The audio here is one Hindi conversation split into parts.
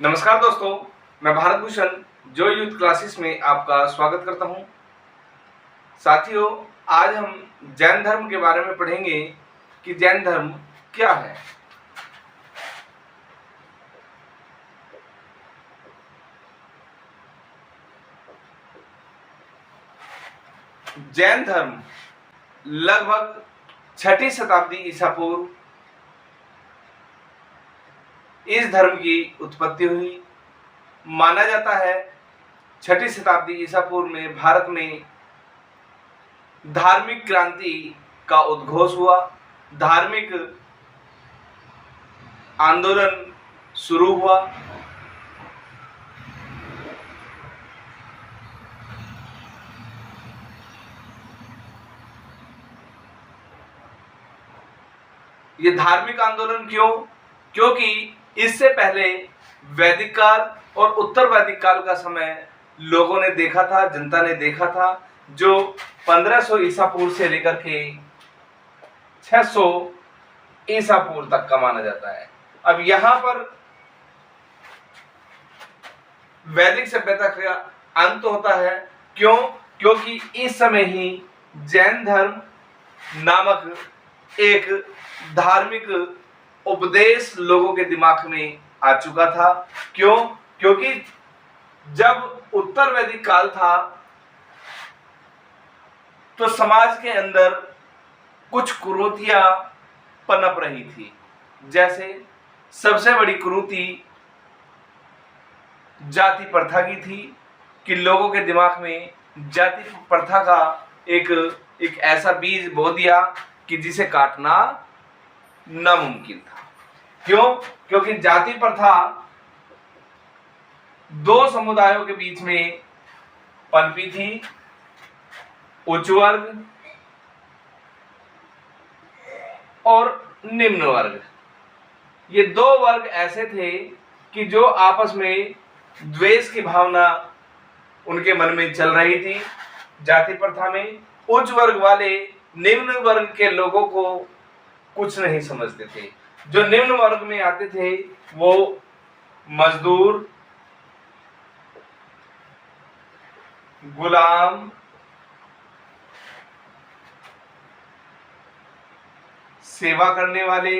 नमस्कार दोस्तों, मैं भारत भूषण जो यूथ क्लासेस में आपका स्वागत करता हूं। साथियों, आज हम जैन धर्म के बारे में पढ़ेंगे कि जैन धर्म क्या है। जैन धर्म लगभग 6ठी शताब्दी ईसा पूर्व इस धर्म की उत्पत्ति हुई। माना जाता है 6ठी शताब्दी ईसा पूर्व में भारत में धार्मिक क्रांति का उद्घोष हुआ। धार्मिक आंदोलन शुरू हुआ। ये धार्मिक आंदोलन क्यों? क्योंकि इससे पहले वैदिक काल और उत्तर वैदिक काल का समय लोगों ने देखा था, जनता ने देखा था, जो 1500 ईसा पूर्व से लेकर के 600 ईसा पूर्व तक का माना जाता है। अब यहां पर वैदिक सभ्यता का अंत होता है। क्यों? क्योंकि इस समय ही जैन धर्म नामक एक धार्मिक उपदेश लोगों के दिमाग में आ चुका था। क्यों? क्योंकि जब उत्तर वैदिक काल था तो समाज के अंदर कुछ कुरीतियां पनप रही थी। जैसे सबसे बड़ी कुरीति जाति प्रथा की थी कि लोगों के दिमाग में जाति प्रथा का एक ऐसा बीज बो दिया कि जिसे काटना नामुमकिन था। क्यों? क्योंकि जाति प्रथा दो समुदायों के बीच में पनपी थी, उच्च वर्ग और निम्न वर्ग। ये दो वर्ग ऐसे थे कि जो आपस में द्वेष की भावना उनके मन में चल रही थी। जाति प्रथा में उच्च वर्ग वाले निम्न वर्ग के लोगों को कुछ नहीं समझते थे। जो निम्न वर्ग में आते थे वो मजदूर, गुलाम, सेवा करने वाले,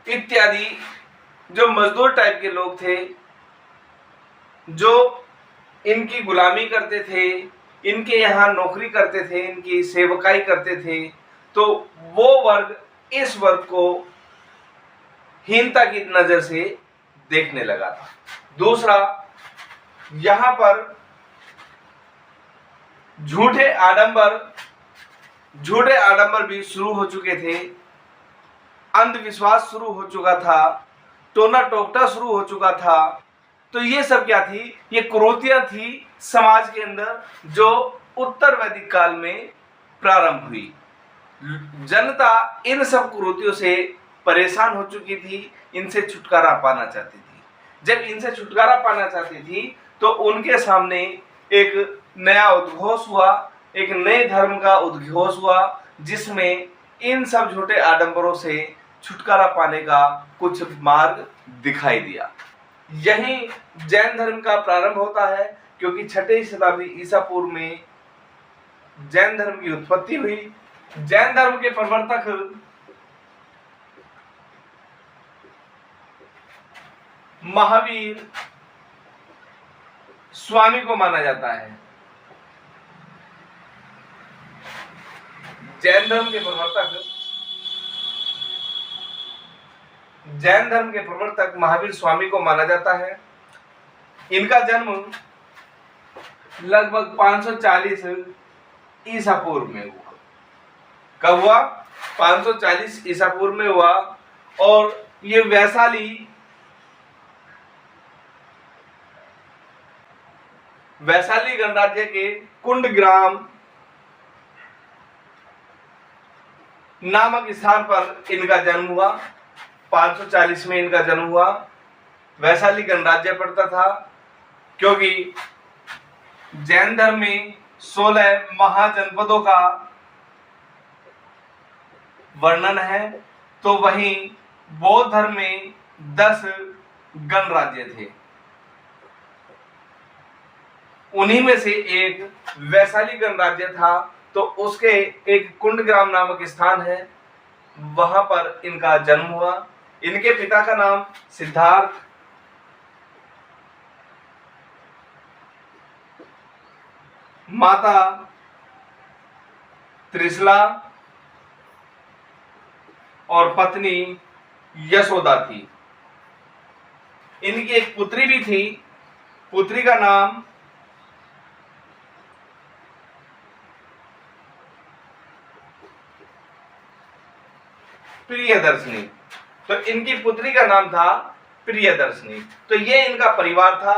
इत्यादि जो मजदूर टाइप के लोग थे, जो इनकी गुलामी करते थे, इनके यहाँ नौकरी करते थे, इनकी सेवकाई करते थे, तो वो वर्ग इस वर्ग को हीनता की नजर से देखने लगा था। दूसरा, यहां पर झूठे आडंबर भी शुरू हो चुके थे, अंधविश्वास शुरू हो चुका था, टोना टोकटा शुरू हो चुका था। तो ये सब क्या थी? ये कुरीतियां थी समाज के अंदर जो उत्तर वैदिक काल में प्रारंभ हुई। जनता इन सब कुरीतियों से परेशान हो चुकी थी, इनसे छुटकारा पाना चाहती थी। जब इनसे छुटकारा पाना चाहती थी तो उनके सामने एक नया उद्घोष हुआ, एक नए धर्म का उद्घोष हुआ, जिसमें इन सब झूठे आडंबरों से छुटकारा पाने का कुछ मार्ग दिखाई दिया। यही जैन धर्म का प्रारंभ होता है, क्योंकि 6ठी शताब्दी ईसा पूर्व में जैन धर्म की उत्पत्ति हुई। जैन धर्म के प्रवर्तक महावीर स्वामी को माना जाता है। जैन धर्म के प्रवर्तक महावीर स्वामी को माना जाता है। इनका जन्म लगभग 540 ईसा पूर्व में हुआ। कब हुआ? 540 ईसा पूर्व में हुआ। और ये वैशाली गणराज्य के कुंडग्राम नामक स्थान पर इनका जन्म हुआ। 540 में इनका जन्म हुआ। वैशाली गणराज्य पड़ता था, क्योंकि जैन धर्म में 16 महाजनपदों का वर्णन है, तो वहीं बौद्ध धर्म में 10 गणराज्य थे। उन्हीं में से एक वैशाली गणराज्य था। तो उसके एक कुंडग्राम नामक स्थान है, वहां पर इनका जन्म हुआ। इनके पिता का नाम सिद्धार्थ, माता त्रिशला और पत्नी यशोदा थी। इनकी एक पुत्री भी थी, पुत्री का नाम प्रियदर्शनी। तो इनकी पुत्री का नाम था प्रियदर्शनी। तो ये इनका परिवार था।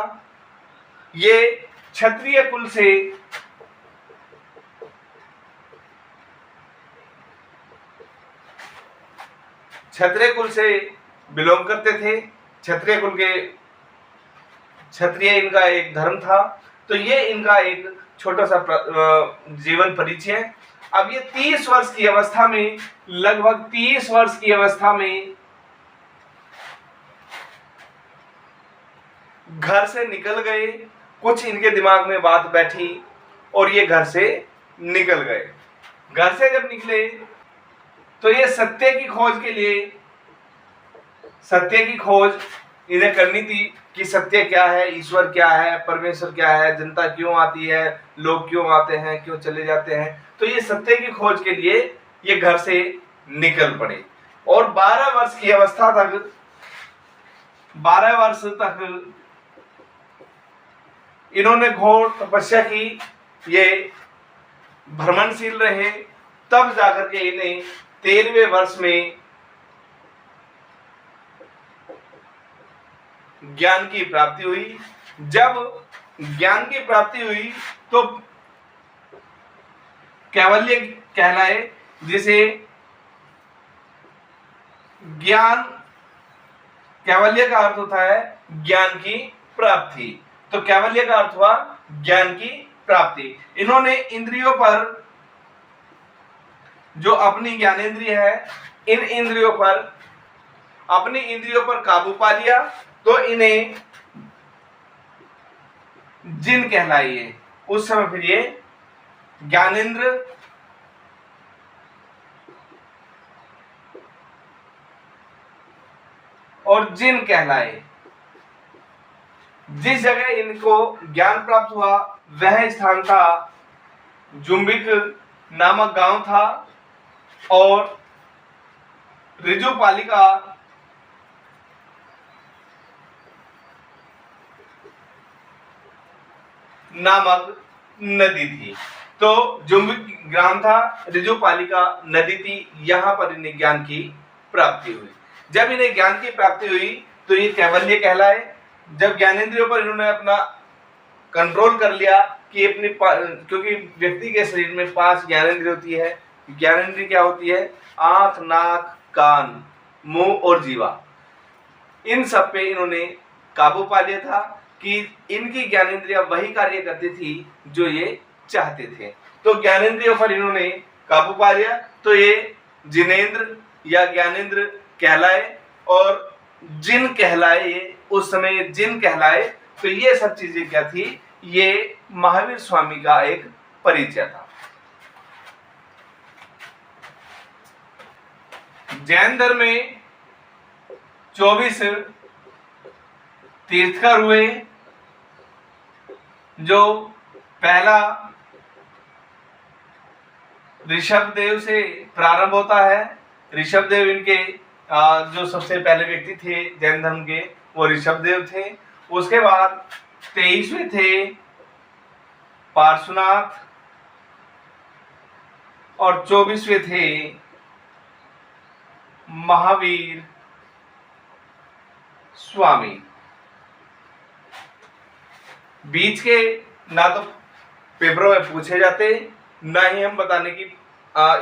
ये क्षत्रिय कुल से बिलोंग करते थे। क्षत्रिय इनका एक धर्म था। तो ये इनका एक छोटा सा जीवन परिचय। अब ये 30 वर्ष की अवस्था में, लगभग 30 वर्ष की अवस्था में घर से निकल गए। कुछ इनके दिमाग में बात बैठी और ये घर से निकल गए। घर से जब निकले तो ये सत्य की खोज इन्हें करनी थी कि सत्य क्या है, ईश्वर क्या है, परमेश्वर क्या है, जनता क्यों आती है, लोग क्यों आते हैं, क्यों चले जाते हैं। तो ये सत्य की खोज के लिए ये घर से निकल पड़े और 12 वर्ष तक इन्होंने घोर तपस्या की। ये भ्रमणशील रहे। तब जाकर के इन्हें 13वें वर्ष में ज्ञान की प्राप्ति हुई। जब ज्ञान की प्राप्ति हुई तो कैवल्य कहलाए, जिसे कैवल्य का अर्थ होता है ज्ञान की प्राप्ति। तो कैवल्य का अर्थ हुआ ज्ञान की प्राप्ति। इन्होंने इंद्रियों पर, जो अपनी ज्ञानेंद्रिय है, अपनी इंद्रियों पर काबू पा लिया। तो इन्हें जिन कहलाइए। उस समय फिर ये ज्ञानेंद्र और जिन कहलाए। जिस जगह इनको ज्ञान प्राप्त हुआ वह स्थान था जुम्बिक नामक गांव था और ऋजुपालिका नामक नदी थी। तो जुम्बिक ग्राम था, ऋजुपालिका नदी थी। यहां पर इन्हें ज्ञान की प्राप्ति हुई। जब इन्हें ज्ञान की प्राप्ति हुई तो ये कैवल्य कहलाए। जब ज्ञानेंद्रियों पर इन्होंने अपना कंट्रोल कर लिया कि क्योंकि व्यक्ति के शरीर में 5 ज्ञानेंद्रिय होती है। ज्ञानेंद्रिय क्या होती है? आंख, नाक, कान, मुंह और जीवा। इन सब पे इन्होंने काबू पा लिया था कि इनकी ज्ञानेंद्रियां वही कार्य करती थी जो ये चाहते थे। तो ज्ञानेंद्रियों पर इन्होंने काबू पा लिया। तो ये जिनेंद्र या ज्ञानेंद्र कहलाए और जिन कहलाए। ये उस समय जिन कहलाए। तो ये सब चीजें क्या थी? ये महावीर स्वामी का एक परिचय था। जैन धर्म में 24 तीर्थकर हुए। जो पहला ऋषभदेव से प्रारंभ होता है। ऋषभदेव इनके जो सबसे पहले व्यक्ति थे जैन धर्म के, वो ऋषभदेव थे। उसके बाद 23वें थे पार्श्वनाथ और 24वें थे महावीर स्वामी। बीच के ना तो पेपरों में पूछे जाते, ना ही हम बताने की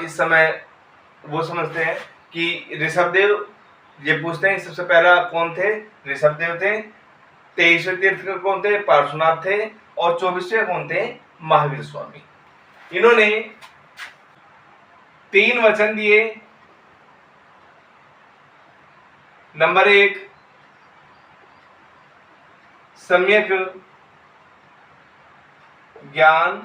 इस समय वो समझते हैं कि ऋषभदेव, ये पूछते हैं सबसे पहला कौन थे? ऋषभदेव थे। 23वें तीर्थकर कौन थे? पार्श्वनाथ थे। और 24वें कौन थे? महावीर स्वामी। इन्होंने 3 वचन दिए नंबर 1 सम्यक ज्ञान,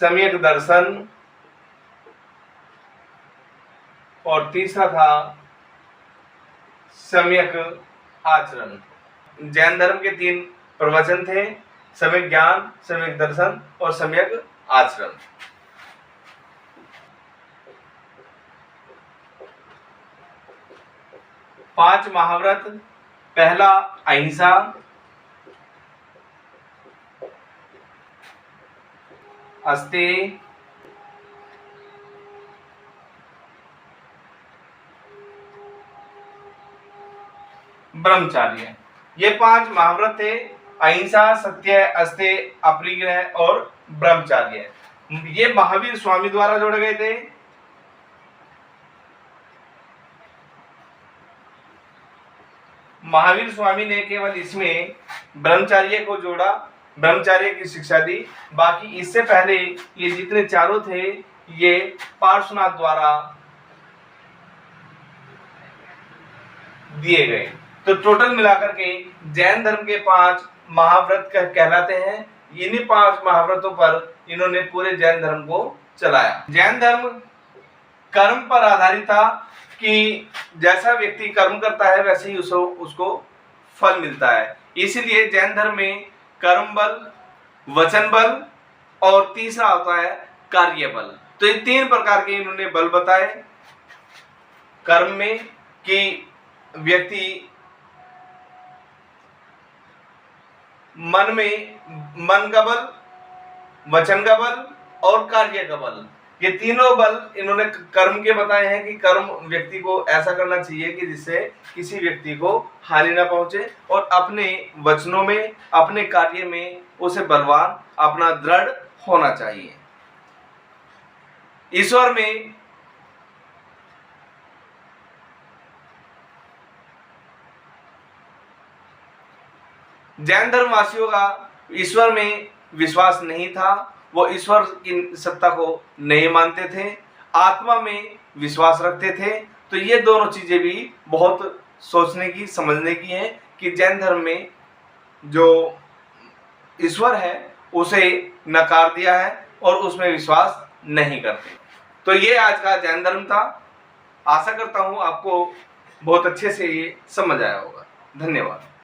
सम्यक दर्शन, और तीसरा था सम्यक आचरण। जैन धर्म के 3 प्रवचन थे, सम्यक ज्ञान, सम्यक दर्शन और सम्यक आचरण। पांच महाव्रत। पहला अहिंसा, अस्तेय, ब्रह्मचार्य। ये 5 महाव्रत थे, अहिंसा, सत्य, अस्तेय, अपरिग्रह और ब्रह्मचार्य। ये महावीर स्वामी द्वारा जोड़े गए थे। महावीर स्वामी ने केवल इसमें ब्रह्मचार्य को जोड़ा, ब्रह्मचार्य की शिक्षा दी। बाकी इससे पहले ये जितने चारों थे ये पार्श्वनाथ द्वारा दिए गए। तो टोटल मिलाकर के जैन धर्म के 5 महाव्रत कहलाते हैं। इन्हीं 5 महाव्रतों पर इन्होंने पूरे जैन धर्म को चलाया। जैन धर्म कर्म पर आधारित था कि जैसा व्यक्ति कर्म करता है वैसे ही उसको फल मिलता है। इसीलिए जैन धर्म में कर्म बल, वचन बल और तीसरा होता है कार्य बल। तो ये 3 प्रकार के इन्होंने बल बताए कर्म में, कि व्यक्ति मन का बल, वचन का बल और कार्य का बल, ये तीनों बल इन्होंने कर्म के बताए हैं कि कर्म व्यक्ति को ऐसा करना चाहिए कि जिससे किसी व्यक्ति को हानि ना पहुंचे, और अपने वचनों में, अपने कार्य में उसे बलवान, अपना दृढ़ होना चाहिए। ईश्वर में जैन धर्मवासियों का ईश्वर में विश्वास नहीं था, वो ईश्वर की सत्ता को नहीं मानते थे, आत्मा में विश्वास रखते थे। तो ये दोनों चीजें भी बहुत सोचने की, समझने की हैं कि जैन धर्म में जो ईश्वर है उसे नकार दिया है और उसमें विश्वास नहीं करते। तो ये आज का जैन धर्म था। आशा करता हूँ आपको बहुत अच्छे से ये समझ आया होगा। धन्यवाद।